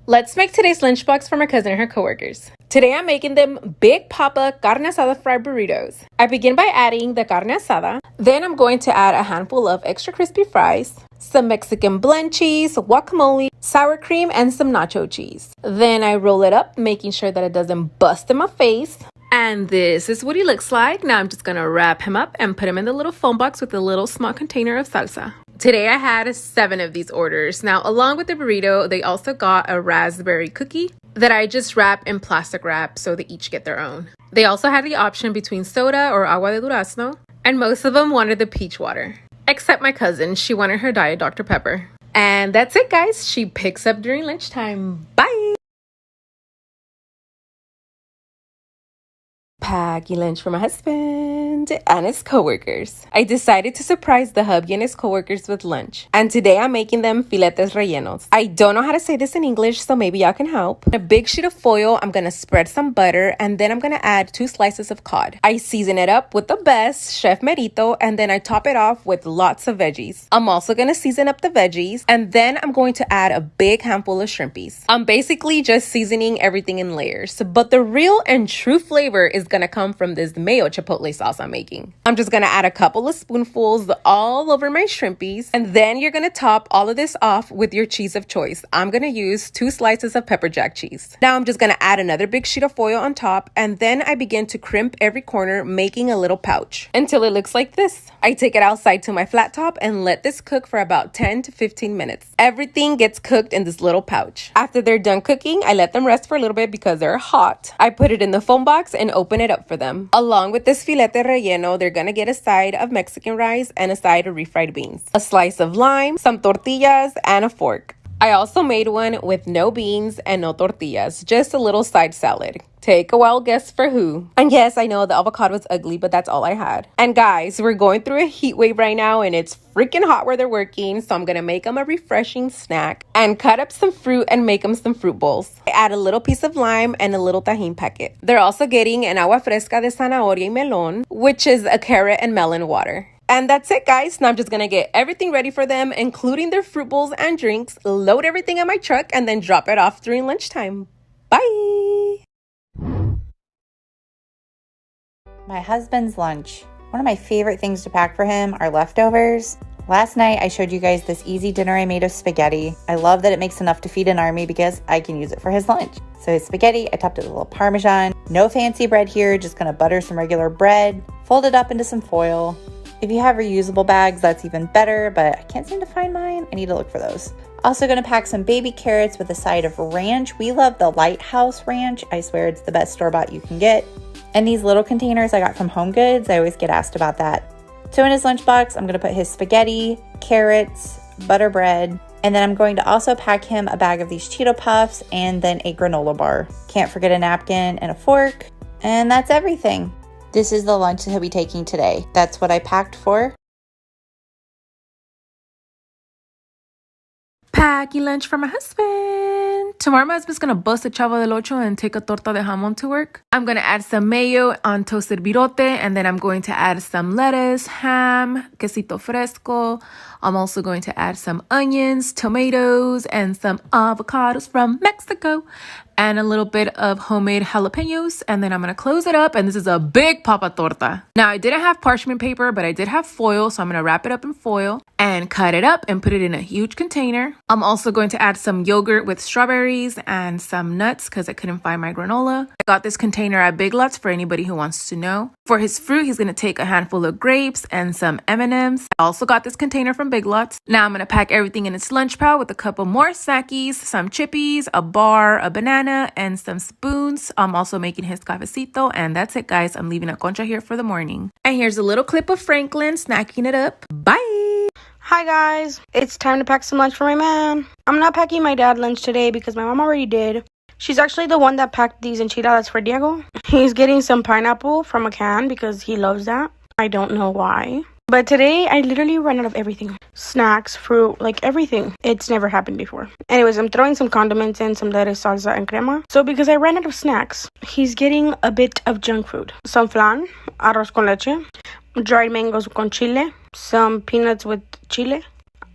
Let's make today's lunchbox for my cousin and her coworkers. Today I'm making them Big Papa carne asada fried burritos. I begin by adding the carne asada. Then I'm going to add a handful of extra crispy fries, some Mexican blend cheese, guacamole, sour cream, and some nacho cheese. Then I roll it up, making sure that it doesn't bust in my face. And this is what he looks like. Now I'm just gonna wrap him up and put him in the little foam box with a little small container of salsa. Today I had 7 of these orders. Now, along with the burrito, they also got a raspberry cookie that I just wrap in plastic wrap so they each get their own. They also had the option between soda or agua de durazno, and most of them wanted the peach water. Except my cousin, she wanted her Diet Dr. Pepper. And that's it, guys. She picks up during lunchtime. Bye! Packy lunch for my husband and his coworkers. I decided to surprise the hubby and his coworkers with lunch. And today I'm making them filetes rellenos. I don't know how to say this in English, so maybe y'all can help. On a big sheet of foil, I'm gonna spread some butter and then I'm gonna add 2 slices of cod. I season it up with the best, Chef Merito, and then I top it off with lots of veggies. I'm also gonna season up the veggies and then I'm going to add a big handful of shrimpies. I'm basically just seasoning everything in layers, but the real and true flavor is gonna come from this mayo chipotle sauce I'm making. I'm just gonna add a couple of spoonfuls all over my shrimpies, and then you're gonna top all of this off with your cheese of choice. I'm gonna use 2 slices of pepper jack cheese. Now I'm just gonna add another big sheet of foil on top, and then I begin to crimp every corner, making a little pouch until it looks like this. I take it outside to my flat top and let this cook for about 10 to 15 minutes. Everything gets cooked in this little pouch. After they're done cooking, I let them rest for a little bit because they're hot. I put it in the foam box and open it up for them. Along with this filete relleno, they're gonna get a side of Mexican rice and a side of refried beans, a slice of lime, some tortillas, and a fork. I also made one with no beans and no tortillas, just a little side salad. Take a wild guess for who. And yes, I know the avocado was ugly, but that's all I had. And guys, we're going through a heat wave right now and it's freaking hot where they're working, so I'm gonna make them a refreshing snack and cut up some fruit and make them some fruit bowls. I add a little piece of lime and a little tajin packet. They're also getting an agua fresca de zanahoria y melón, which is a carrot and melon water. And that's it, guys. Now I'm just gonna get everything ready for them, including their fruit bowls and drinks, load everything in my truck, and then drop it off during lunchtime. Bye! My husband's lunch. One of my favorite things to pack for him are leftovers. Last night, I showed you guys this easy dinner I made of spaghetti. I love that it makes enough to feed an army because I can use it for his lunch. So his spaghetti, I topped it with a little Parmesan. No fancy bread here, just gonna butter some regular bread, fold it up into some foil. If you have reusable bags, that's even better, but I can't seem to find mine. I need to look for those. Also gonna pack some baby carrots with a side of ranch. We love the Lighthouse Ranch. I swear it's the best store-bought you can get. And these little containers I got from Home Goods, I always get asked about that. So in his lunchbox, I'm gonna put his spaghetti, carrots, butter bread, and then I'm going to also pack him a bag of these Cheeto Puffs and then a granola bar. Can't forget a napkin and a fork, and that's everything. This is the lunch that he'll be taking today. That's what I packed for. Packing lunch for my husband. Tomorrow my husband's gonna bust a chavo del ocho and take a torta de jamon to work. I'm gonna add some mayo on toasted virote, and then I'm going to add some lettuce, ham, quesito fresco. I'm also going to add some onions, tomatoes, and some avocados from Mexico, and a little bit of homemade jalapenos, and then I'm gonna close it up, and this is a big papa torta. Now, I didn't have parchment paper, but I did have foil, so I'm gonna wrap it up in foil and cut it up and put it in a huge container. I'm also going to add some yogurt with strawberries and some nuts because I couldn't find my granola. I got this container at Big Lots for anybody who wants to know. For his fruit, he's gonna take a handful of grapes and some M&Ms. I also got this container from Big Lots. Now I'm gonna pack everything in its lunch pail with a couple more snackies, some chippies, a bar, a banana, and some spoons. I'm also making his cafecito, and that's it, guys. I'm leaving a concha here for the morning. And here's a little clip of Franklin snacking it up. Bye! Hi guys, it's time to pack some lunch for my man. I'm not packing my dad lunch today because my mom already did. She's actually the one that packed these enchiladas for Diego. He's getting some pineapple from a can because he loves that. I don't know why. But today, I literally ran out of everything. Snacks, fruit, like everything. It's never happened before. Anyways, I'm throwing some condiments in, some lettuce, salsa, and crema. So because I ran out of snacks, he's getting a bit of junk food. Some flan, arroz con leche, dried mangoes con chile, some peanuts with chile.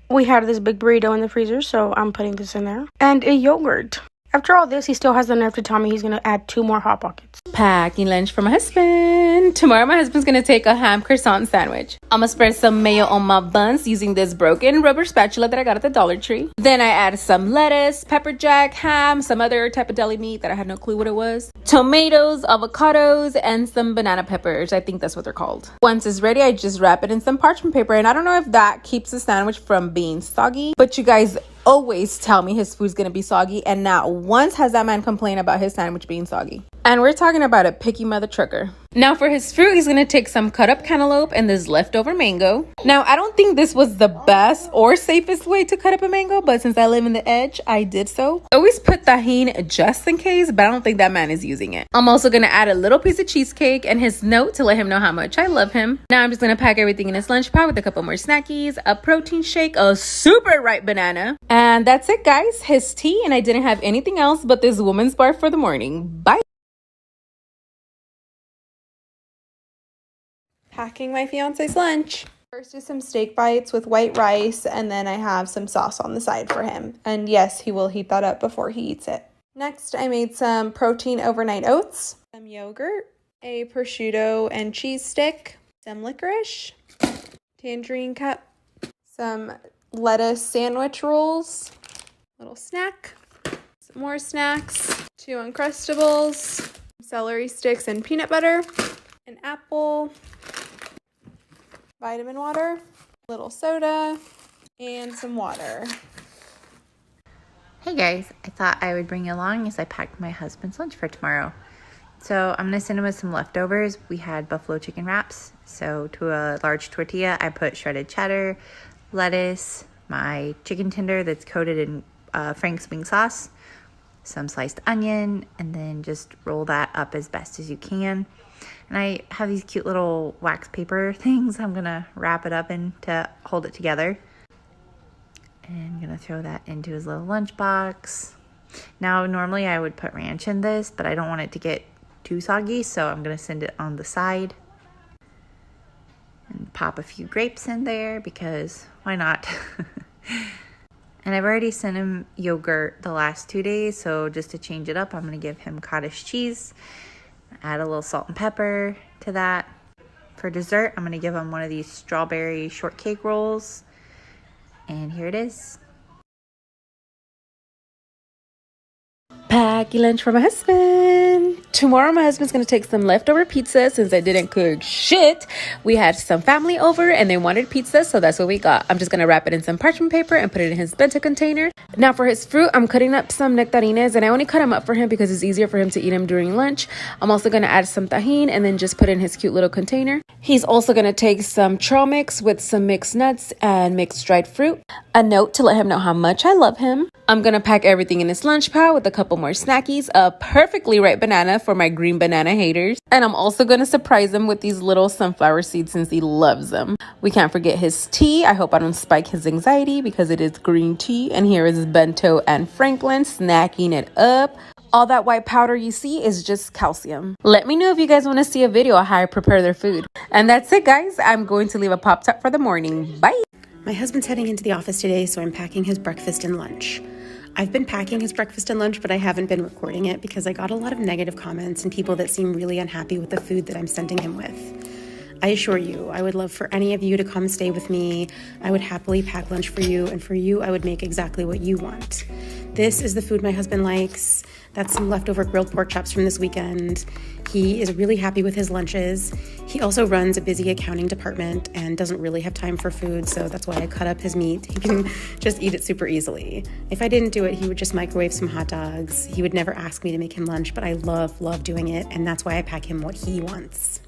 We had this big burrito in the freezer, so I'm putting this in there. And a yogurt. After all this, he still has the nerve to tell me he's going to add 2 more Hot Pockets. Packing lunch for my husband. Tomorrow my husband's gonna take a ham croissant sandwich. I'm gonna spread some mayo on my buns using this broken rubber spatula that I got at the Dollar Tree. Then I add some lettuce, pepper jack, ham, some other type of deli meat that I had no clue what it was, tomatoes, avocados, and some banana peppers. I think that's what they're called. Once it's ready, I just wrap it in some parchment paper, and I don't know if that keeps the sandwich from being soggy, but you guys always tell me his food's gonna be soggy, and not once has that man complained about his sandwich being soggy. And we're talking about a picky mother trucker. Now for his fruit, he's gonna take some cut up cantaloupe and this leftover mango. Now I don't think this was the best or safest way to cut up a mango, but since I live in the edge, I did so. Always put tahini just in case, but I don't think that man is using it. I'm also gonna add a little piece of cheesecake and his note to let him know how much I love him. Now I'm just gonna pack everything in his lunch pod with a couple more snackies, a protein shake, a super ripe banana, and that's it, guys. His tea, and I didn't have anything else but this woman's bar for the morning. Bye. Packing my fiance's lunch. First is some steak bites with white rice, and then I have some sauce on the side for him. And yes, he will heat that up before he eats it. Next, I made some protein overnight oats, some yogurt, a prosciutto and cheese stick, some licorice, tangerine cup, some lettuce sandwich rolls, little snack, some more snacks, 2 Uncrustables, celery sticks and peanut butter, an apple, vitamin water, little soda, and some water. Hey guys, I thought I would bring you along as I packed my husband's lunch for tomorrow. So I'm going to send him with some leftovers. We had buffalo chicken wraps. So to a large tortilla, I put shredded cheddar, lettuce, my chicken tender that's coated in Frank's wing sauce, some sliced onion, and then just roll that up as best as you can. And I have these cute little wax paper things I'm going to wrap it up in to hold it together. And I'm going to throw that into his little lunchbox. Now, normally I would put ranch in this, but I don't want it to get too soggy, so I'm going to send it on the side. And pop a few grapes in there because why not? And I've already sent him yogurt the last 2 days, so just to change it up, I'm going to give him cottage cheese. Add a little salt and pepper to that. For dessert, I'm going to give him one of these strawberry shortcake rolls. And here it is. Packing lunch for my husband. Tomorrow my husband's gonna take some leftover pizza since I didn't cook shit. We had some family over and they wanted pizza, so that's what we got. I'm just gonna wrap it in some parchment paper and put it in his bento container. Now for his fruit, I'm cutting up some nectarines, and I only cut them up for him because it's easier for him to eat them during lunch. I'm also gonna add some tahini and then just put it in his cute little container. He's also gonna take some trail mix with some mixed nuts and mixed dried fruit. A note to let him know how much I love him. I'm gonna pack everything in his lunch pile with a couple more snackies, a perfectly ripe banana for my green banana haters, and I'm also gonna surprise him with these little sunflower seeds since he loves them. We can't forget his tea. I hope I don't spike his anxiety because it is green tea. And here is Bento and Franklin snacking it up. All that white powder you see is just calcium. Let me know if you guys want to see a video of how I prepare their food. And that's it, guys. I'm going to leave a Pop-Tart for the morning. Bye. My husband's heading into the office today, so I'm packing his breakfast and lunch. I've been packing his breakfast and lunch, but I haven't been recording it because I got a lot of negative comments and people that seem really unhappy with the food that I'm sending him with. I assure you, I would love for any of you to come stay with me. I would happily pack lunch for you, and for you, I would make exactly what you want. This is the food my husband likes. That's some leftover grilled pork chops from this weekend. He is really happy with his lunches. He also runs a busy accounting department and doesn't really have time for food, so that's why I cut up his meat. He can just eat it super easily. If I didn't do it, he would just microwave some hot dogs. He would never ask me to make him lunch, but I love doing it, and that's why I pack him what he wants.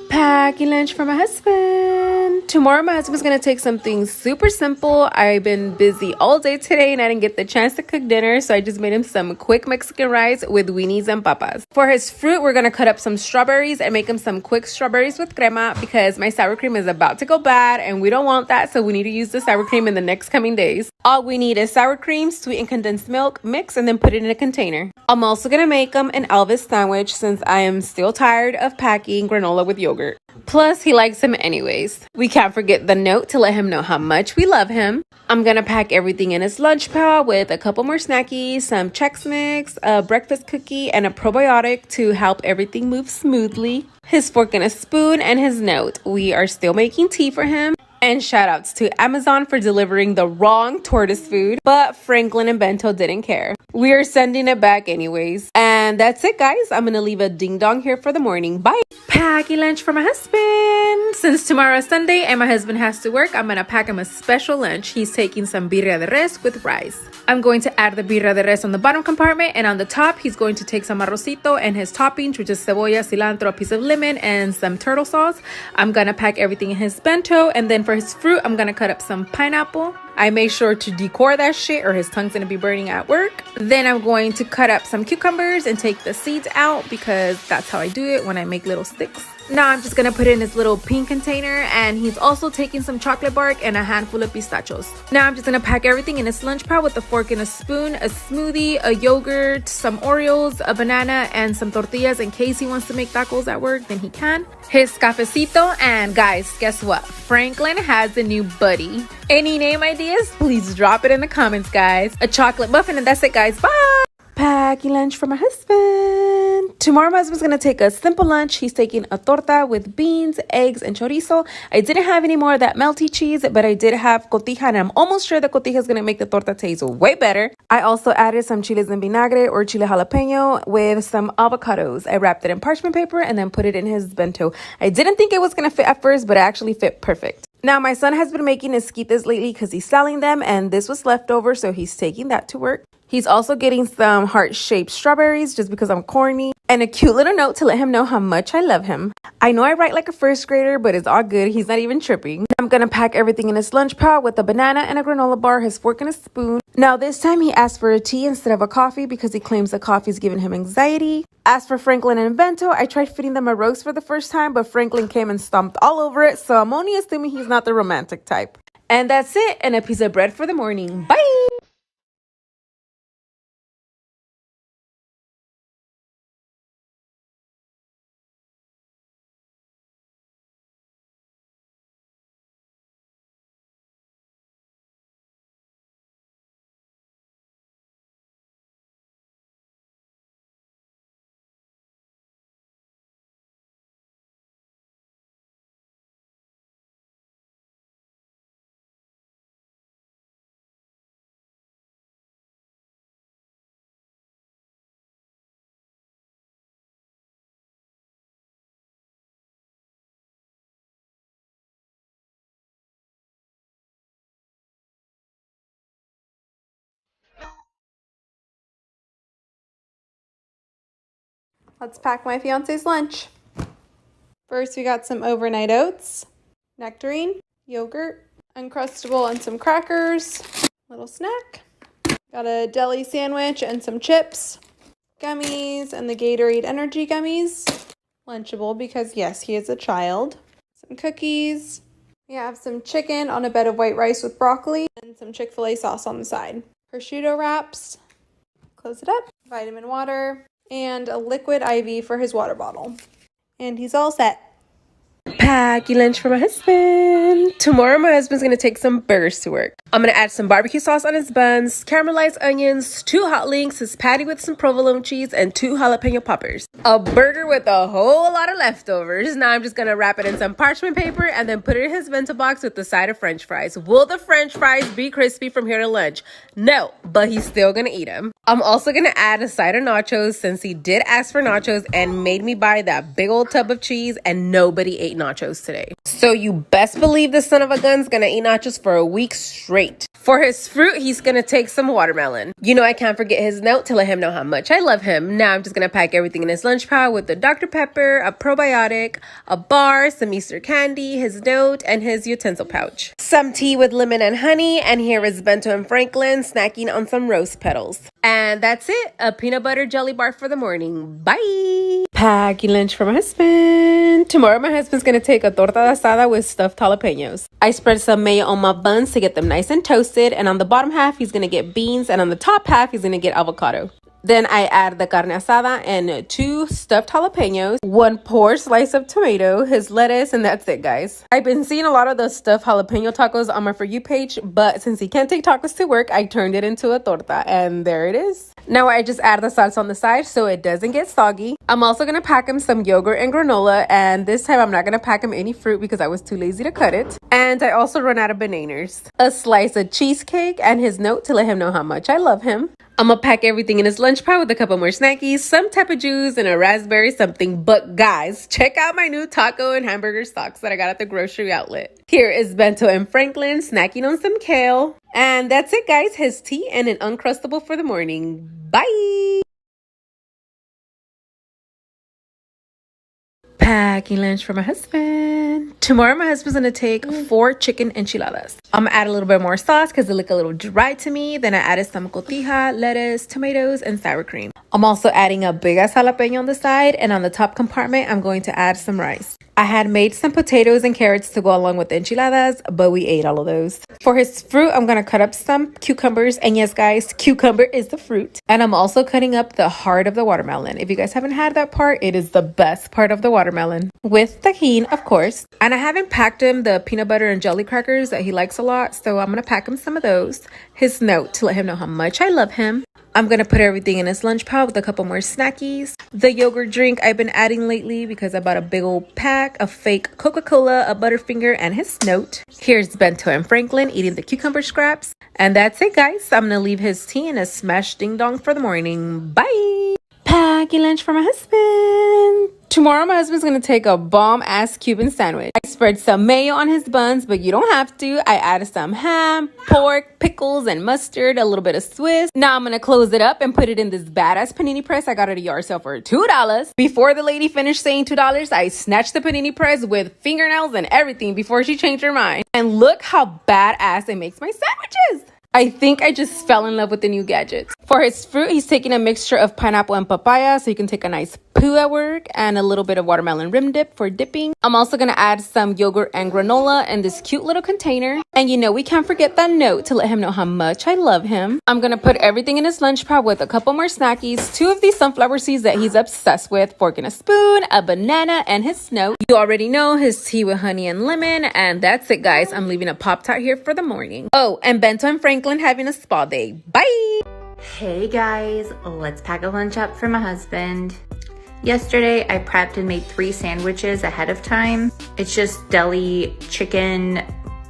Packing lunch for my husband. Tomorrow my husband's gonna take something super simple. I've been busy all day today and I didn't get the chance to cook dinner, so I just made him some quick Mexican rice with weenies and papas. For his fruit, we're gonna cut up some strawberries and make him some quick strawberries with crema because my sour cream is about to go bad and we don't want that, so we need to use the sour cream in the next coming days. All we need is sour cream, sweetened condensed milk, mix, and then put it in a container. I'm also gonna make him an Elvis sandwich since I am still tired of packing granola with yogurt. yogurt. Plus, he likes him anyways. We can't forget the note to let him know how much we love him. I'm gonna pack everything in his lunch pail with a couple more snackies, some Chex Mix, a breakfast cookie, and a probiotic to help everything move smoothly. His fork and a spoon, and his note. We are still making tea for him. And shout outs to Amazon for delivering the wrong tortoise food, but Franklin and Bento didn't care. We are sending it back anyways. And that's it, guys. I'm gonna leave a ding dong here for the morning. Bye. Packing lunch for my husband. Since tomorrow is Sunday and my husband has to work, I'm gonna pack him a special lunch. He's taking some birria de res with rice. I'm going to add the birria de res on the bottom compartment, and on the top, he's going to take some arrocito and his toppings, which is cebolla, cilantro, a piece of lemon, and some turtle sauce. I'm gonna pack everything in his bento, and then for his fruit, I'm gonna cut up some pineapple. I made sure to decor that shit or his tongue's gonna be burning at work. Then I'm going to cut up some cucumbers and take the seeds out because that's how I do it when I make little sticks. Now I'm just gonna put it in his little pink container, and he's also taking some chocolate bark and a handful of pistachios. Now I'm just gonna pack everything in his lunch pile with a fork and a spoon, a smoothie, a yogurt, some Oreos, a banana, and some tortillas in case he wants to make tacos at work, then he can. His cafecito, and guys, guess what? Franklin has a new buddy. Any name ideas? Please drop it in the comments, guys. A chocolate muffin, and that's it, guys. Bye! Packing lunch for my husband. Tomorrow my husband's gonna take a simple lunch. He's taking a torta with beans, eggs, and chorizo. I didn't have any more of that melty cheese, but I did have cotija, and I'm almost sure the cotija is gonna make the torta taste way better. I also added some chiles en vinagre or chile jalapeno with some avocados. I wrapped it in parchment paper and then put it in his bento. I didn't think it was gonna fit at first, but it actually fit perfect. Now, my son has been making esquites lately because he's selling them, and this was leftover, so he's taking that to work. He's also getting some heart-shaped strawberries just because I'm corny, and a cute little note to let him know how much I love him. I know I write like a first grader, but it's all good. He's not even tripping. I'm gonna pack everything in his lunch pile with a banana and a granola bar, his fork and a spoon. Now, this time he asked for a tea instead of a coffee because he claims the coffee's giving him anxiety. As for Franklin and Bento, I tried feeding them a roast for the first time, but Franklin came and stomped all over it, so I'm only assuming he's not the romantic type. And that's it, and a piece of bread for the morning. Bye! Let's pack my fiance's lunch. First, we got some overnight oats, nectarine, yogurt, Uncrustable, and some crackers. Little snack. Got a deli sandwich and some chips, gummies, and the Gatorade energy gummies. Lunchable because, yes, he is a child. Some cookies. We have some chicken on a bed of white rice with broccoli and some Chick-fil-A sauce on the side. Prosciutto wraps. Close it up. Vitamin water. And a liquid IV for his water bottle. And he's all set. Packing lunch for my husband. Tomorrow my husband's gonna take some burgers to work. I'm gonna add some barbecue sauce on his buns, caramelized onions, 2 hot links, his patty with some provolone cheese, and 2 jalapeno poppers. A burger with a whole lot of leftovers. Now I'm just gonna wrap it in some parchment paper and then put it in his bento box with the side of french fries. Will the french fries be crispy from here to lunch? No, but he's still gonna eat them. I'm also gonna add a side of nachos since he did ask for nachos and made me buy that big old tub of cheese, and nobody ate nachos today. So you best believe the son of a gun's gonna eat nachos for a week straight. For his fruit, he's gonna take some watermelon. You know I can't forget his note to let him know how much I love him. Now I'm just gonna pack everything in his lunch pile with the Dr. Pepper, a probiotic, a bar, some Easter candy, his note, and his utensil pouch. Some tea with lemon and honey, and here is Bento and Franklin snacking on some rose petals. And that's it, a peanut butter jelly bar for the morning. Bye! Packing lunch for my husband. Tomorrow my husband's gonna take a torta de asada with stuffed jalapenos. I spread some mayo on my buns to get them nice and toasted, and on the bottom half he's gonna get beans, and on the top half he's gonna get avocado. Then I add the carne asada and 2 stuffed jalapenos, 1 poor slice of tomato, his lettuce, and that's it, guys. I've been seeing a lot of the stuffed jalapeno tacos on my For You page, but since he can't take tacos to work, I turned it into a torta, and there it is. Now I just add the salsa on the side so it doesn't get soggy. I'm also gonna pack him some yogurt and granola, and this time I'm not gonna pack him any fruit because I was too lazy to cut it. And I also run out of bananas. A slice of cheesecake and his note to let him know how much I love him. I'm gonna pack everything in his lunch pile with a couple more snackies, some type of juice, and a raspberry something. But guys, check out my new taco and hamburger socks that I got at the grocery outlet. Here is Bento and Franklin snacking on some kale. And that's it, guys. His tea and an Uncrustable for the morning. Bye! Packing lunch for my husband. Tomorrow my husband's gonna take 4 chicken enchiladas. I'm gonna add a little bit more sauce because they look a little dry to me. Then I added some cotija, lettuce, tomatoes, and sour cream. I'm also adding a big ass jalapeno on the side, and on the top compartment I'm going to add some rice. I had made some potatoes and carrots to go along with the enchiladas, but we ate all of those. For his fruit, I'm gonna cut up some cucumbers, and yes guys, cucumber is the fruit. And I'm also cutting up the heart of the watermelon. If you guys haven't had that part, it is the best part of the watermelon. With tahini, of course. And I haven't packed him the peanut butter and jelly crackers that he likes a lot, so I'm gonna pack him some of those. His note to let him know how much I love him. I'm gonna put everything in his lunch pile with a couple more snackies. The yogurt drink I've been adding lately because I bought a big old pack of fake Coca-Cola, a Butterfinger, and his note. Here's Bento and Franklin eating the cucumber scraps. And that's it, guys. I'm gonna leave his tea and a smashed ding dong for the morning. Bye! Packing lunch for my husband. Tomorrow my husband's gonna take a bomb ass Cuban sandwich. I spread some mayo on his buns, but you don't have to. I added some ham, pork, pickles, and mustard, a little bit of Swiss. Now I'm gonna close it up and put it in this badass panini press I got at a yard sale for $2. Before the lady finished saying $2, I snatched the panini press with fingernails and everything before she changed her mind. And look how badass it makes my sandwiches. I think I just fell in love with the new gadgets. For his fruit, he's taking a mixture of pineapple and papaya so he can take a nice poo at work, and a little bit of watermelon rim dip for dipping. I'm also gonna add some yogurt and granola in this cute little container. And you know, we can't forget that note to let him know how much I love him. I'm gonna put everything in his lunch pile with a couple more snackies, 2 of these sunflower seeds that he's obsessed with, fork and a spoon, a banana, and his note. You already know his tea with honey and lemon, and that's it, guys. I'm leaving a Pop-Tart here for the morning. Oh, and Bento and Franklin having a spa day. Bye! Hey guys, let's pack a lunch up for my husband. Yesterday, I prepped and made 3 sandwiches ahead of time. It's just deli, chicken,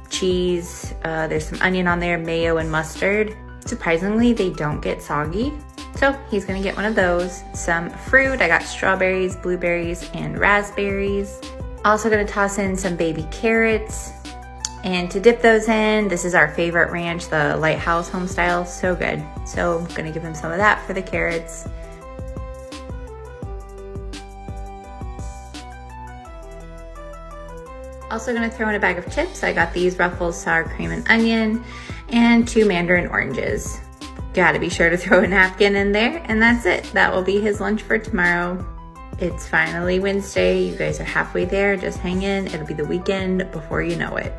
cheese, there's some onion on there, mayo, and mustard. Surprisingly, they don't get soggy. So he's gonna get one of those. Some fruit, I got strawberries, blueberries, and raspberries. Also gonna toss in some baby carrots. And to dip those in, this is our favorite ranch, the Lighthouse Homestyle, so good. So I'm gonna give him some of that for the carrots. Also gonna throw in a bag of chips. I got these Ruffles sour cream and onion and 2 mandarin oranges. Gotta be sure to throw a napkin in there, and that's it. That will be his lunch for tomorrow. It's finally Wednesday. You guys are halfway there. Just hang in. It'll be the weekend before you know it.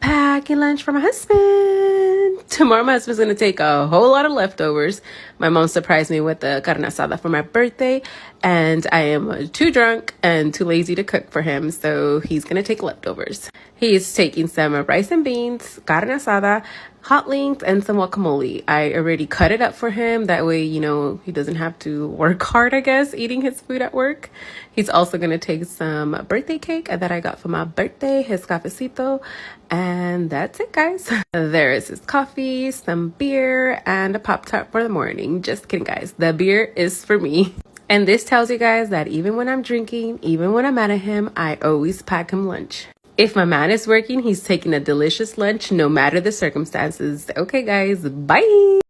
Packing lunch for my husband. Tomorrow my husband's gonna take a whole lot of leftovers. My mom surprised me with the carne asada for my birthday, and I am too drunk and too lazy to cook for him, so he's gonna take leftovers. He's taking some rice and beans, carne asada, hot links, and some guacamole. I already cut it up for him. That way, you know, he doesn't have to work hard, I guess, eating his food at work. He's also gonna take some birthday cake that I got for my birthday, his cafecito, and that's it, guys. There is his coffee, some beer, and a Pop-Tart for the morning. Just kidding, guys. The beer is for me. And this tells you guys that even when I'm drinking, even when I'm mad at him, I always pack him lunch. If my man is working, he's taking a delicious lunch no matter the circumstances. Okay, guys, bye.